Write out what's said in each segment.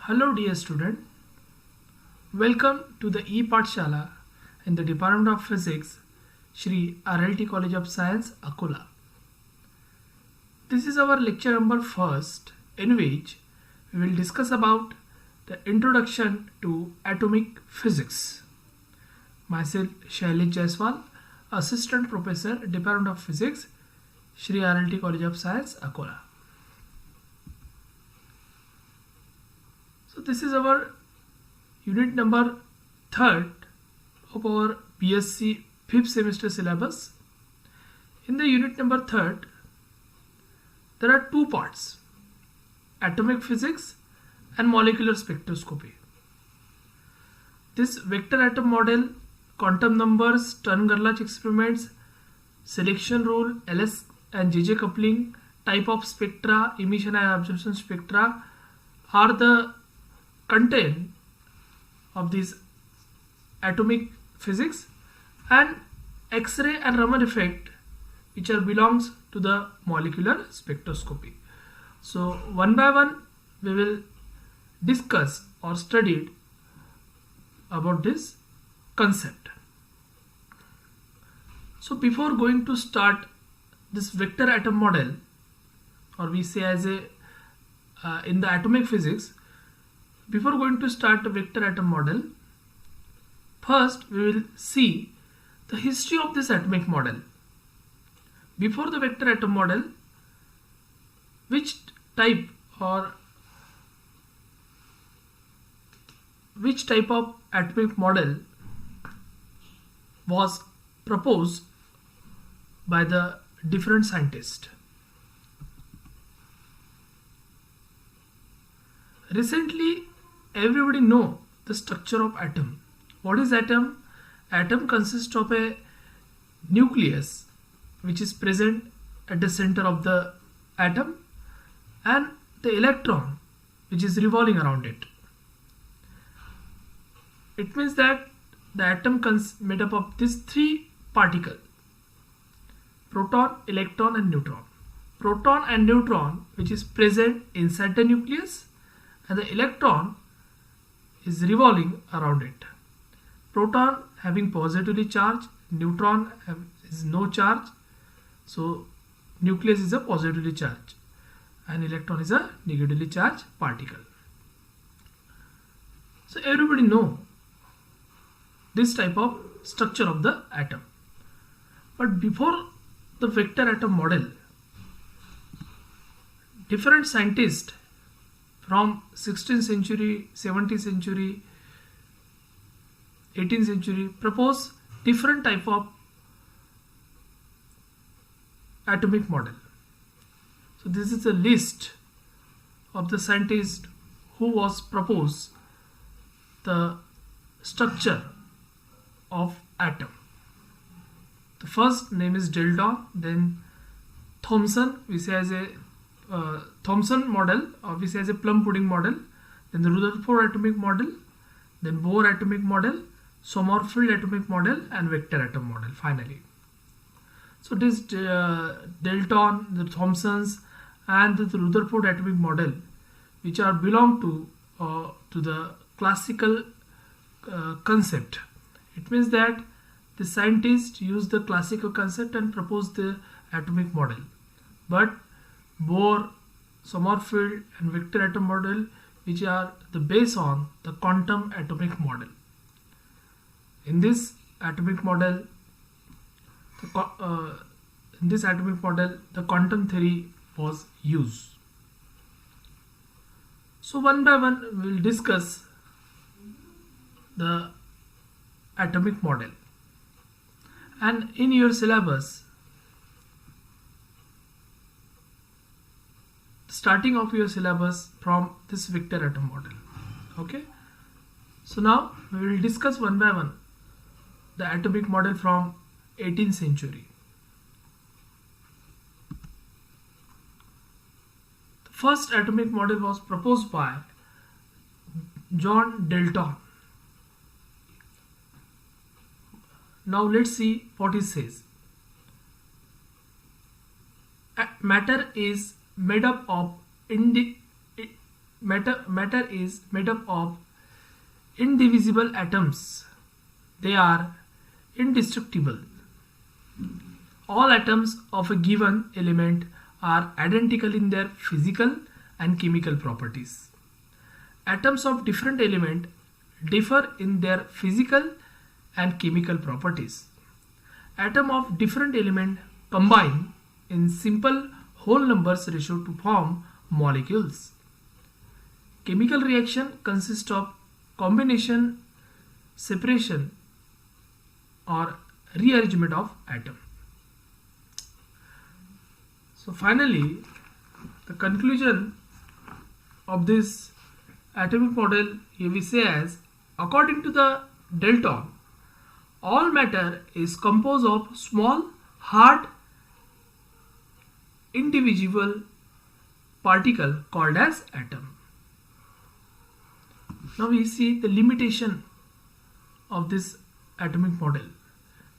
Hello dear student, welcome to the E-Pathshala in the Department of Physics, Shri RLT College of Science, Akola. This is our lecture number first, in which we will discuss about the introduction to atomic physics. Myself Shailesh Jaiswal, Assistant Professor, Department of Physics, Shri RLT College of Science, Akola. So this is our unit number 3rd of our BSc 5th semester syllabus. In the unit number 3rd, there are two parts: atomic physics and molecular spectroscopy. This vector atom model, quantum numbers, Stern-Gerlach experiments, selection rule, LS and JJ coupling, type of spectra, emission and absorption spectra are the content of this atomic physics, and X-ray and Raman effect, which are belongs to the molecular spectroscopy. So one by one we will discuss or study about this concept. So before going to start this vector atom model, or we say as a in the atomic physics, before going to start the vector atom model, first we will see the history of this atomic model. Before the vector atom model, which type of atomic model was proposed by the different scientists? Recently, everybody know the structure of atom. What is atom? Atom consists of a nucleus which is present at the center of the atom, and the electron which is revolving around it. It means that the atom made up of these three particles: proton, electron and neutron. Proton and neutron which is present inside the nucleus, and the electron is revolving around it. Proton having positively charged, neutron is no charge, so nucleus is a positively charged and electron is a negatively charged particle. So everybody know this type of structure of the atom. But before the vector atom model, different scientists from 16th century, 17th century, 18th century propose different type of atomic model. So this is a list of the scientists who was proposed the structure of atom. The first name is Dalton, then Thomson, we say as a Thomson model, or we say as a plum pudding model, then the Rutherford atomic model, then Bohr atomic model, Sommerfeld atomic model, and vector atom model finally. So this Dalton, the Thomsons and the Rutherford atomic model, which are belong to the classical concept. It means that the scientists use the classical concept and propose the atomic model, but Bohr, Sommerfeld and vector atom model, which are the base on the quantum atomic model. In this atomic model, the quantum theory was used. So one by one we will discuss the atomic model, and in your syllabus, starting of your syllabus from this vector atom model. Okay, so now we will discuss one by one the atomic model from 18th century. The first atomic model was proposed by John Dalton. Now let's see what he says. Matter is made up of matter is made up of indivisible atoms. They are indestructible. All atoms of a given element are identical in their physical and chemical properties. Atoms of different element differ in their physical and chemical properties. Atoms of different element combine in simple whole numbers ratio to form molecules. Chemical reaction consists of combination, separation or rearrangement of atom. So finally, the conclusion of this atomic model here we say as, according to the Dalton, all matter is composed of small, hard, indivisible particle called as atom. Now we see the limitation of this atomic model.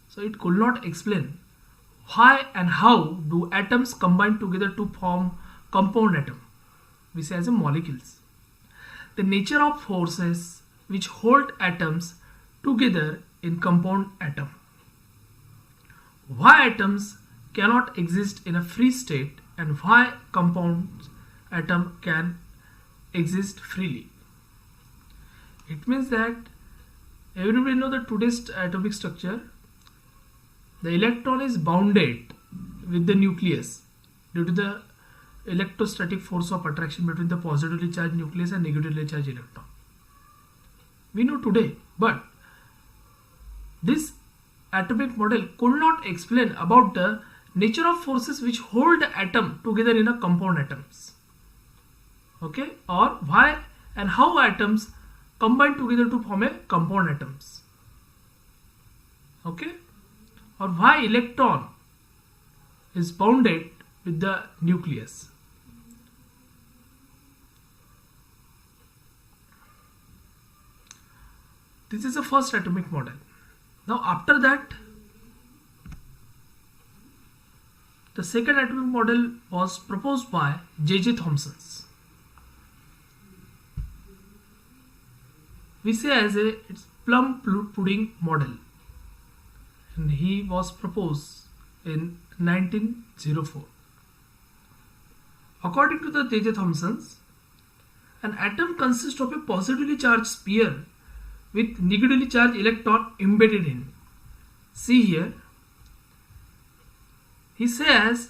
So it could not explain why and how do atoms combine together to form compound atom, we say as a molecules. The nature of forces which hold atoms together in compound atom. Why atoms cannot exist in a free state and why compound atom can exist freely. It means that everybody know that today's atomic structure, the electron is bounded with the nucleus due to the electrostatic force of attraction between the positively charged nucleus and negatively charged electron. We know today, but this atomic model could not explain about the nature of forces which hold the atom together in a compound atoms. Okay, or why and how atoms combine together to form a compound atoms. Okay, or why electron is bounded with the nucleus. This is the first atomic model. Now after that, the second atomic model was proposed by J.J. Thomson. We say as a it's plum pudding model, and he was proposed in 1904. According to the J.J. Thomson, an atom consists of a positively charged sphere with negatively charged electron embedded in. See here, he says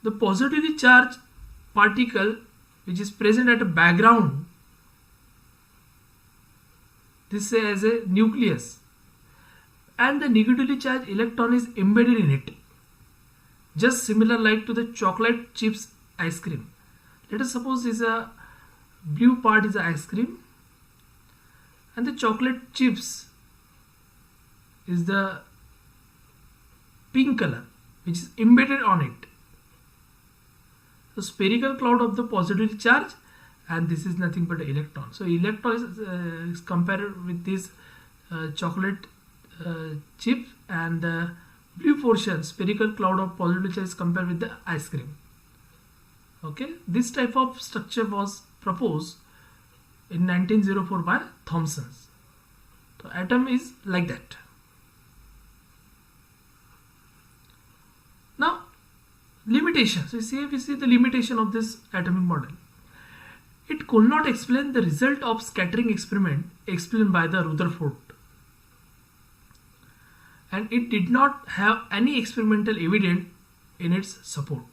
the positively charged particle which is present at a background, this as a nucleus, and the negatively charged electron is embedded in it, just similar like to the chocolate chips ice cream. Let us suppose is a blue part is a ice cream and the chocolate chips is the pink color which is embedded on it. So spherical cloud of the positively charged, and this is nothing but an electron. So electron is compared with this chocolate chip, and the blue portion spherical cloud of positively charged is compared with the ice cream. Okay, this type of structure was proposed in 1904 by Thomson. So atom is like that. Now limitation. So if we see the limitation of this atomic model, it could not explain the result of scattering experiment explained by the Rutherford, and it did not have any experimental evidence in its support.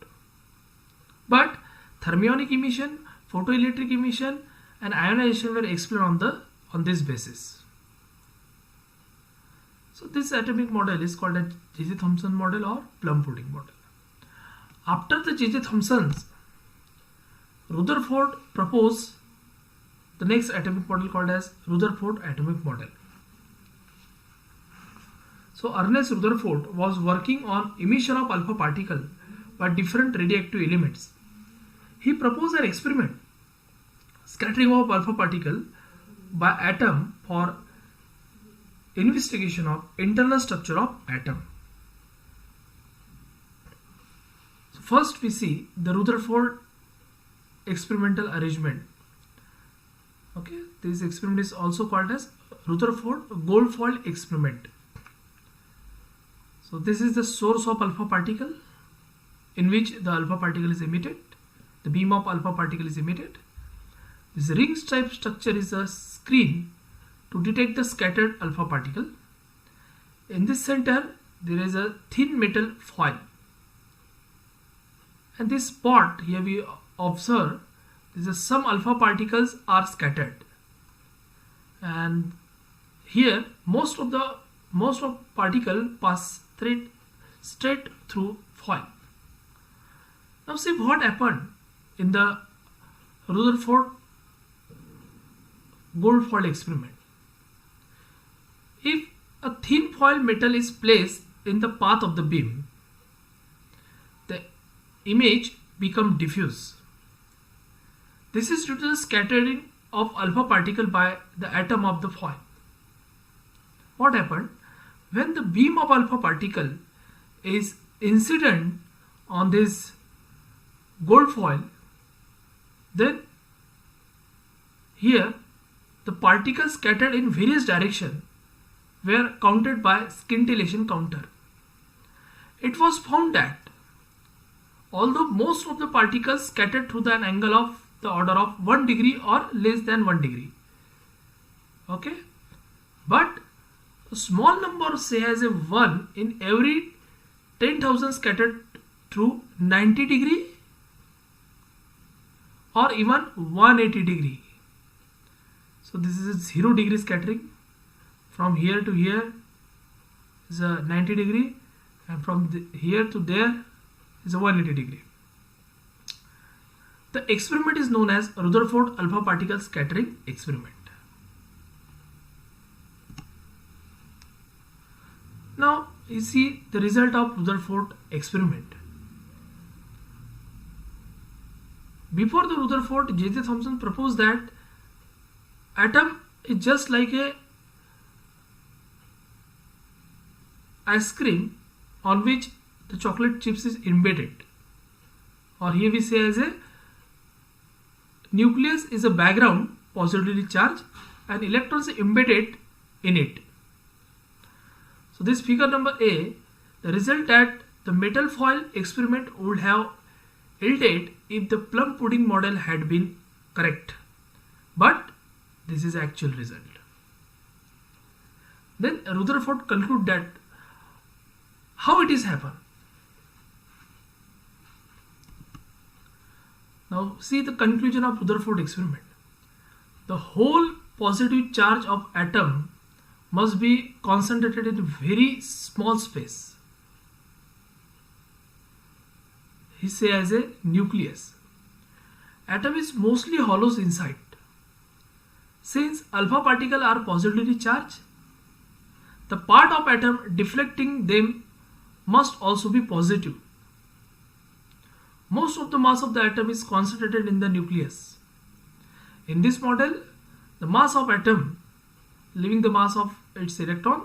But thermionic emission, photoelectric emission and ionization were explained on this basis. So this atomic model is called a J.J. Thomson model or plum pudding model. After the J.J. Thomson, Rutherford proposed the next atomic model called as Rutherford atomic model. So Ernest Rutherford was working on emission of alpha particle by different radioactive elements. He proposed an experiment, scattering of alpha particle by atom for investigation of internal structure of atom. So first we see the Rutherford experimental arrangement. Okay, this experiment is also called as Rutherford Goldfield experiment. So this is the source of alpha particle in which the alpha particle is emitted. The beam of alpha particle is emitted. This ring type structure is a screen to detect the scattered alpha particle. In this center there is a thin metal foil, and this spot here we observe some alpha particles are scattered, and here most of particle pass straight through foil. Now see what happened in the Rutherford Goldfield experiment. If a thin foil metal is placed in the path of the beam, the image becomes diffuse. This is due to the scattering of alpha particle by the atom of the foil. What happened? When the beam of alpha particle is incident on this gold foil, then here the particles scattered in various directions were counted by scintillation counter. It was found that although most of the particles scattered through an angle of the order of 1 degree or less than 1 degree, okay, but a small number, say as a 1 in every 10,000 scattered through 90 degree or even 180 degree. So this is a 0 degree scattering. From here to here is a 90 degree, and from here to there is a 180 degree. The experiment is known as Rutherford alpha particle scattering experiment. Now you see the result of Rutherford experiment. Before the Rutherford, J.J. Thomson proposed that atom is just like a ice cream on which the chocolate chips is embedded, or here we say as a nucleus is a background positively charged and electrons are embedded in it. So this figure number A, the result that the metal foil experiment would have yielded if the plum pudding model had been correct, but this is actual result. Then Rutherford concluded that how it is happen. Now see the conclusion of Rutherford experiment. The whole positive charge of atom must be concentrated in very small space. He say as a nucleus. Atom is mostly hollow inside. Since alpha particles are positively charged, the part of atom deflecting them must also be positive. Most of the mass of the atom is concentrated in the nucleus. In this model, the mass of atom, leaving the mass of its electron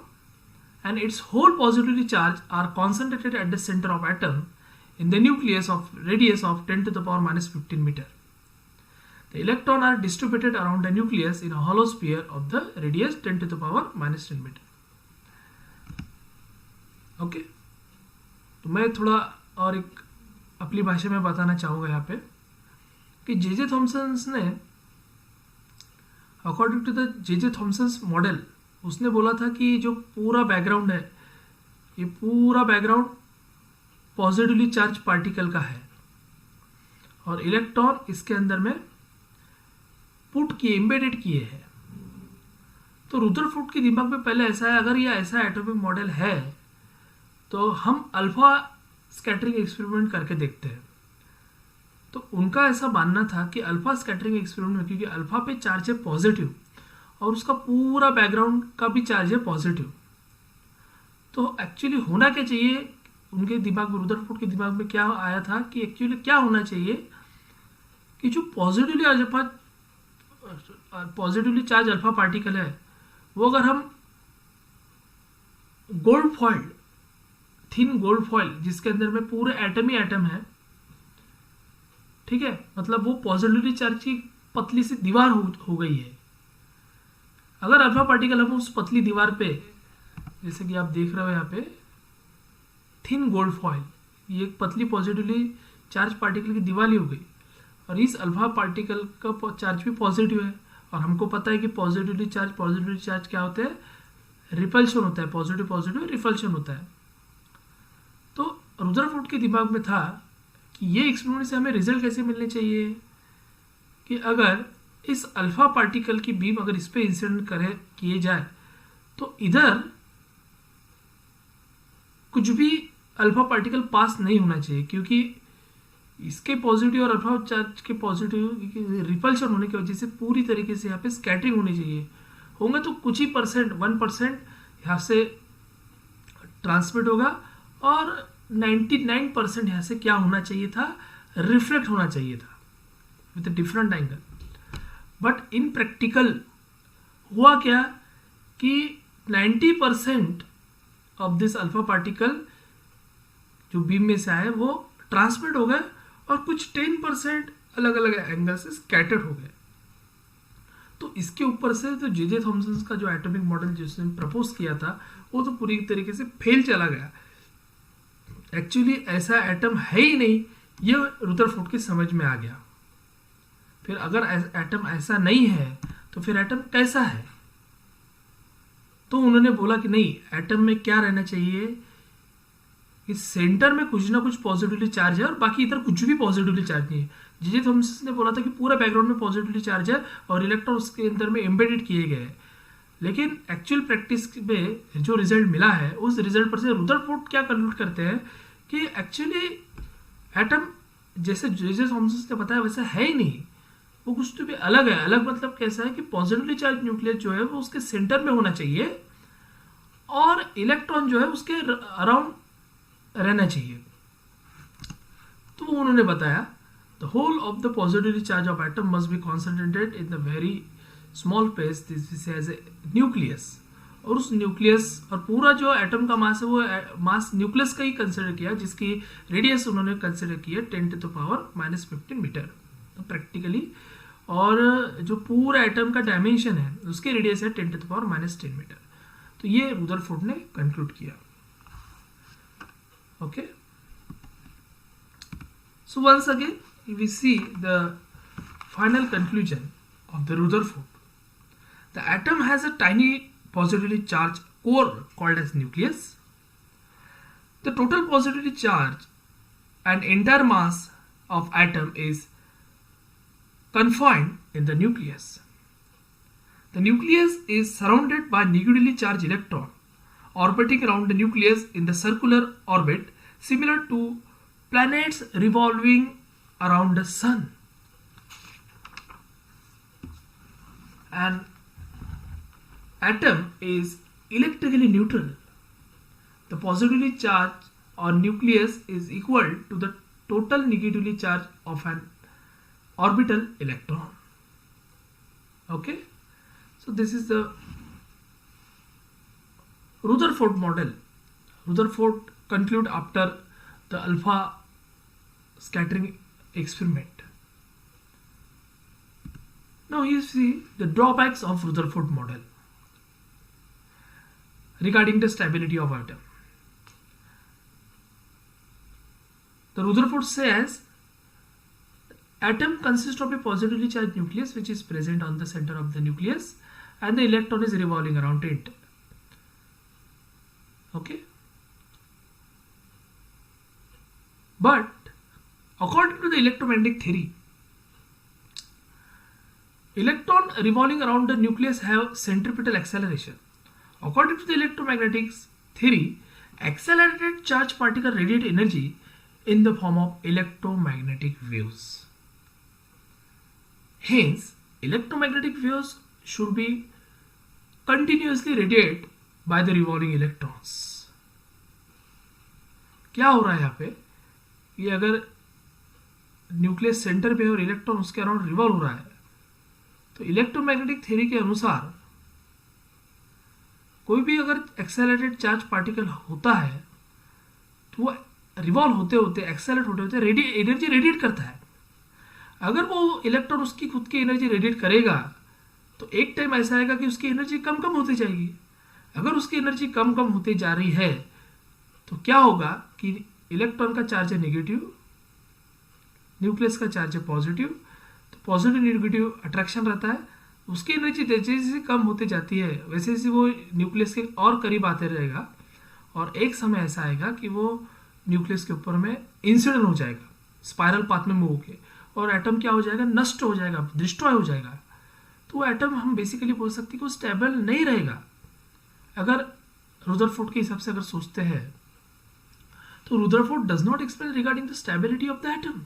and its whole positively charged, are concentrated at the center of atom in the nucleus of radius of 10 to the power minus 15 meter. The electrons are distributed around the nucleus in a hollow sphere of the radius 10 to the power minus 10 meter. Okay, तो मैं थोड़ा और एक अपनी भाषा में बताना चाहूँगा यहाँ पे कि जे.जे. थॉमसन ने according to the J J. Thomson model, उसने बोला था कि जो पूरा बैकग्राउंड है, ये पूरा बैकग्राउंड पॉजिटिवली चार्ज पार्टिकल का है और इलेक्ट्रॉन इसके अंदर में पुट किए, एम्बेडेड किए हैं. तो रुदरफोर्ड के दिमाग में पहले ऐसा है, अगर ये ऐसा एटॉमिक मॉडल है तो हम अल्फा स्कैटरिंग एक्सपेरिमेंट करके देखते हैं. तो उनका ऐसा मानना था कि अल्फा स्कैटरिंग एक्सपेरिमेंट में, क्योंकि अल्फा पे चार्ज है पॉजिटिव और उसका पूरा बैकग्राउंड का भी चार्ज है पॉजिटिव, तो एक्चुअली होना क्या चाहिए उनके दिमाग में, रुदरफोर्ड के दिमाग में क्या आया था कि एक्चुअली क्या होना चाहिए कि जो पॉजिटिवली चार्ज अल्फा पार्टिकल है वो अगर हम gold foil, thin gold foil जिसके अंदर में पूरे एटम ही एटम है, ठीक है, मतलब वो पॉजिटिवली चार्ज की पतली सी दीवार हो गई है, अगर अल्फा पार्टिकल हम उस पतली दीवार पे, जैसे कि आप देख रहे हो यहाँ पे थिन गोल्ड फॉइल, ये एक पतली पॉजिटिवली चार्ज पार्टिकल की दीवार ही हो गई, और इस अल्फा पार्टिकल का चार्ज भी पॉजिटिव है, और हमको पता है कि पॉजिटिवली चार्ज क्या होते हैं, रिपल्शन होता है, पॉजिटिव पॉजिटिव रिपल्शन होता है। तो रुदरफोर्ड के दिमाग में था कि ये एक्सपेरिमेंट से हमें रिजल्ट कैसे मिलने चाहिए, कि अगर इस अल्फा पार्टिकल की बीम अगर इस पे इंसिडेंट किए जाए तो इधर कुछ भी अल्फा पार्टिकल पास नहीं होना चाहिए, क्योंकि इसके पॉजिटिव और अल्फा चार्ज के पॉजिटिव रिपल्शन होने की वजह से पूरी तरीके से यहाँ पे स्कैटरिंग होनी चाहिए, होंगे तो कुछ ही परसेंट 1% यहाँ से ट्रांसमिट होगा, और 99% यहाँ से क्या होना चाहिए था, रिफ्लेक्ट होना चाहिए था with different angle. But in practical हुआ क्या कि 90% ऑफ दिस अल्फा पार्टिकल जो बीम में से आए वो ट्रांसमिट हो गए, और कुछ 10% अलग अलग एंगल से स्कैटर्ड हो गए। तो इसके ऊपर से तो जे थॉमसन का जो एटॉमिक मॉडल जिसने प्रपोज किया था वो तो पूरी तरीके से फेल चला गया। एक्चुअली ऐसा एटम है ही नहीं, ये रुदरफोर्ड की समझ में आ गया। फिर अगर एटम ऐसा नहीं है तो फिर एटम कैसा है, तो उन्होंने बोला कि नहीं, एटम में क्या रहना चाहिए, इस सेंटर में कुछ ना कुछ पॉजिटिवली चार्ज है और बाकी इधर कुछ भी पॉजिटिवली चार्ज नहीं है। जे थॉमसन ने बोला था कि पूरा बैकग्राउंड में पॉजिटिवली चार्ज है और इलेक्ट्रॉन उसके अंदर में एम्बेडेड किए गए हैं, लेकिन एक्चुअल प्रैक्टिस में जो रिजल्ट मिला है उस रिजल्ट पर से रुदरफोर्ड क्या कंक्लूड करते हैं कि एक्चुअली एटम जैसे जे थॉमसन ने बताया वैसा है ही नहीं, वो कुछ तो भी अलग है। अलग मतलब कैसा है कि पॉजिटिवली चार्ज न्यूक्लियस जो है वो उसके सेंटर में होना चाहिए और इलेक्ट्रॉन जो है उसके अराउंड रहना चाहिए। तो उन्होंने बताया the whole of the positively charge of atom must be concentrated in the very small space this as a nucleus, और उस न्यूक्लियस और पूरा जो एटम का मास है वो मास न्यूक्लियस का ही कंसिडर किया, जिसकी रेडियस उन्होंने कंसिडर की है 10⁻⁻15 मीटर प्रैक्टिकली, और जो पूरा एटम का डायमेंशन है उसके रेडियस है 10⁻10 मीटर। तो ये रुदरफोर्ड ने कंक्लूड किया। Okay, so once again we see the final conclusion of the Rutherford. The atom has a tiny positively charged core called as nucleus. The total positively charged and entire mass of atom is confined in the nucleus. The nucleus is surrounded by negatively charged electron orbiting around the nucleus in the circular orbit similar to planets revolving around the sun. An atom is electrically neutral. The positively charged on nucleus is equal to the total negatively charged of an orbital electron. Okay, so this is the Rutherford model. Rutherford conclude after the alpha scattering experiment. Now you see the drawbacks of Rutherford model regarding the stability of atom. The Rutherford says atom consists of a positively charged nucleus which is present on the center of the nucleus and the electron is revolving around it. Okay, but according to the electromagnetic theory, electron revolving around the nucleus have centripetal acceleration. According to the electromagnetic theory, accelerated charged particle radiate energy in the form of electromagnetic waves. Hence, electromagnetic waves should be continuously radiated by the revolving electrons. क्या हो रहा है यहाँ पे, ये अगर nucleus centre पे और इलेक्ट्रॉन उसके अराउंड रिवॉल्व हो रहा है तो इलेक्ट्रोमैग्नेटिक थ्योरी के अनुसार कोई भी अगर एक्सेलरेटेड चार्ज पार्टिकल होता है तो वो रिवॉल्व होते होते एक्सेलरेट होते होते एनर्जी रेडिएट करता है। अगर वो इलेक्ट्रॉन उसकी खुद की एनर्जी रेडिएट करेगा तो एक टाइम ऐसा आएगा कि उसकी एनर्जी कम कम होती जाएगी। अगर उसकी एनर्जी कम कम होती जा रही है तो क्या होगा कि इलेक्ट्रॉन का चार्ज है नेगेटिव, न्यूक्लियस का चार्ज है पॉजिटिव, तो पॉजिटिव नेगेटिव अट्रैक्शन रहता है। उसकी एनर्जी जैसे जैसे कम होती जाती है वैसे वैसे वो न्यूक्लियस के और करीब आते रहेगा, और एक समय ऐसा आएगा कि वो न्यूक्लियस के ऊपर में इंसिडेंट हो जाएगा, स्पाइरल पाथ में मूव होके, और एटम क्या हो जाएगा, नष्ट हो जाएगा, डिस्ट्रॉय हो जाएगा। तो वो एटम हम बेसिकली बोल सकते हैं कि वो स्टेबल नहीं रहेगा। अगर रुदरफोर्ड के हिसाब से अगर सोचते हैं तो Rutherford does not explain regarding the stability of the atom.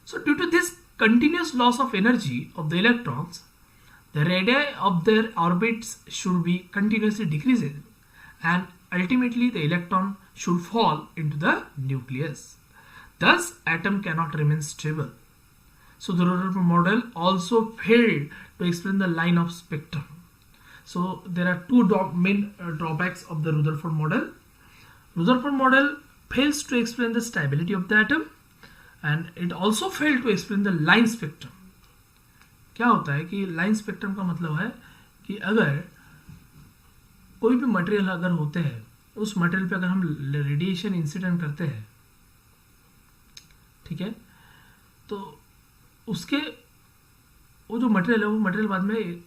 So due to this continuous loss of energy of the electrons, the radii of their orbits should be continuously decreasing, and ultimately the electron should fall into the nucleus. Thus, atom cannot remain stable. So the Rutherford model also failed to explain the line of spectrum. So there are two main drawbacks of the Rutherford model. Rutherford model fails to explain the stability of the atom, and it also failed to explain the line spectrum. क्या होता है कि line spectrum का मतलब है कि अगर कोई भी मटेरियल अगर होते हैं, उस मटेरियल पे अगर हम रेडिएशन इंसिडेंट करते हैं, ठीक है, तो उसके वो जो मटेरियल है वो मटेरियल बाद में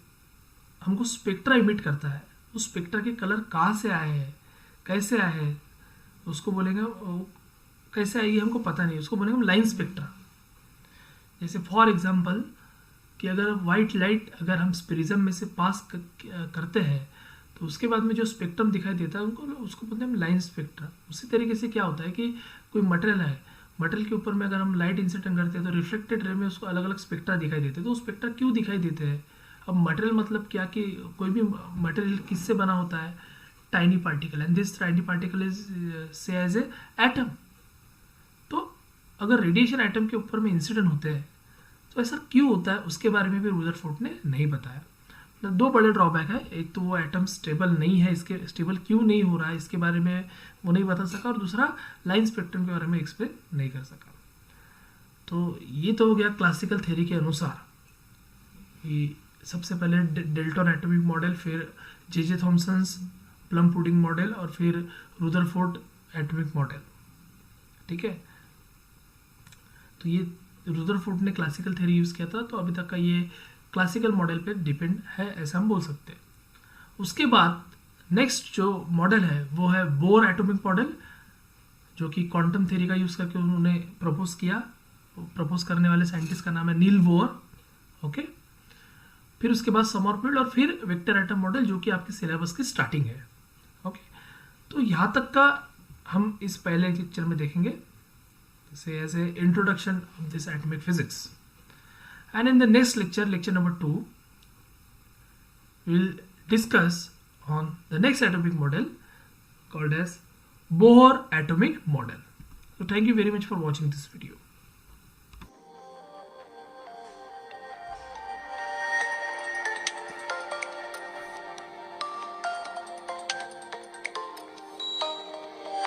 हमको स्पेक्ट्रा इमिट करता है। उस स्पेक्ट्रा के कलर कहाँ से आए हैं, कैसे आए हैं, उसको बोलेंगे कैसे आई हमको पता नहीं, उसको बोलेंगे हम लाइन स्पेक्ट्रा। जैसे फॉर एग्जांपल कि अगर वाइट लाइट अगर हम प्रिज्म में से पास करते हैं तो उसके बाद में जो स्पेक्ट्रम दिखाई देता है उसको बोलते हैं हम लाइन स्पेक्ट्रा। उसी तरीके से क्या होता है कि कोई मटेरियल है, मटेरियल के ऊपर में अगर हम लाइट इंसिडेंट करते हैं तो रिफ्लेक्टेड रे में उसको अलग अलग स्पेक्ट्रा दिखाई देते हैं। तो स्पेक्ट्रा क्यों दिखाई देते हैं? अब मटेरियल मतलब क्या कि कोई भी मटेरियल किससे बना होता है, tiny particle, and this tiny particle is से एज ए एटम। तो अगर रेडिएशन एटम के ऊपर में इंसिडेंट होते हैं तो ऐसा क्यों होता है, उसके बारे में भी रुदरफोर्ड ने नहीं बताया। मतलब दो बड़े ड्रॉबैक है, एक तो वो एटम स्टेबल नहीं है, इसके स्टेबल क्यों नहीं हो रहा है इसके बारे में वो नहीं बता सका, और दूसरा लाइन स्पेक्ट्रम के बारे में एक्सप्लेन नहीं कर सका। तो ये तो हो गया क्लासिकल थ्योरी के अनुसार कि सबसे पहले डेल्टन एटॉमिक मॉडल, फिर जे थॉमसन्स प्लम पुडिंग मॉडल, और फिर रुदरफोर्ड एटॉमिक मॉडल। ठीक है, तो ये रुदरफोर्ड ने क्लासिकल थ्योरी यूज़ किया था, तो अभी तक का ये क्लासिकल मॉडल पे डिपेंड है ऐसा हम बोल सकते हैं। उसके बाद नेक्स्ट जो मॉडल है वो है बोर एटॉमिक मॉडल, जो कि क्वांटम थ्योरी का यूज़ करके उन्होंने प्रपोज किया। प्रपोज करने वाले साइंटिस्ट का नाम है नील बोर। ओके, फिर उसके बाद समरफील्ड, और फिर वेक्टर एटम मॉडल, जो कि आपके सिलेबस की स्टार्टिंग है। ओके, तो यहाँ तक का हम इस पहले लेक्चर में देखेंगे, say as a introduction of this atomic physics, and in the next lecture, lecture number 2, we will discuss on the next atomic model called as Bohr atomic model. So thank you very much for watching this video.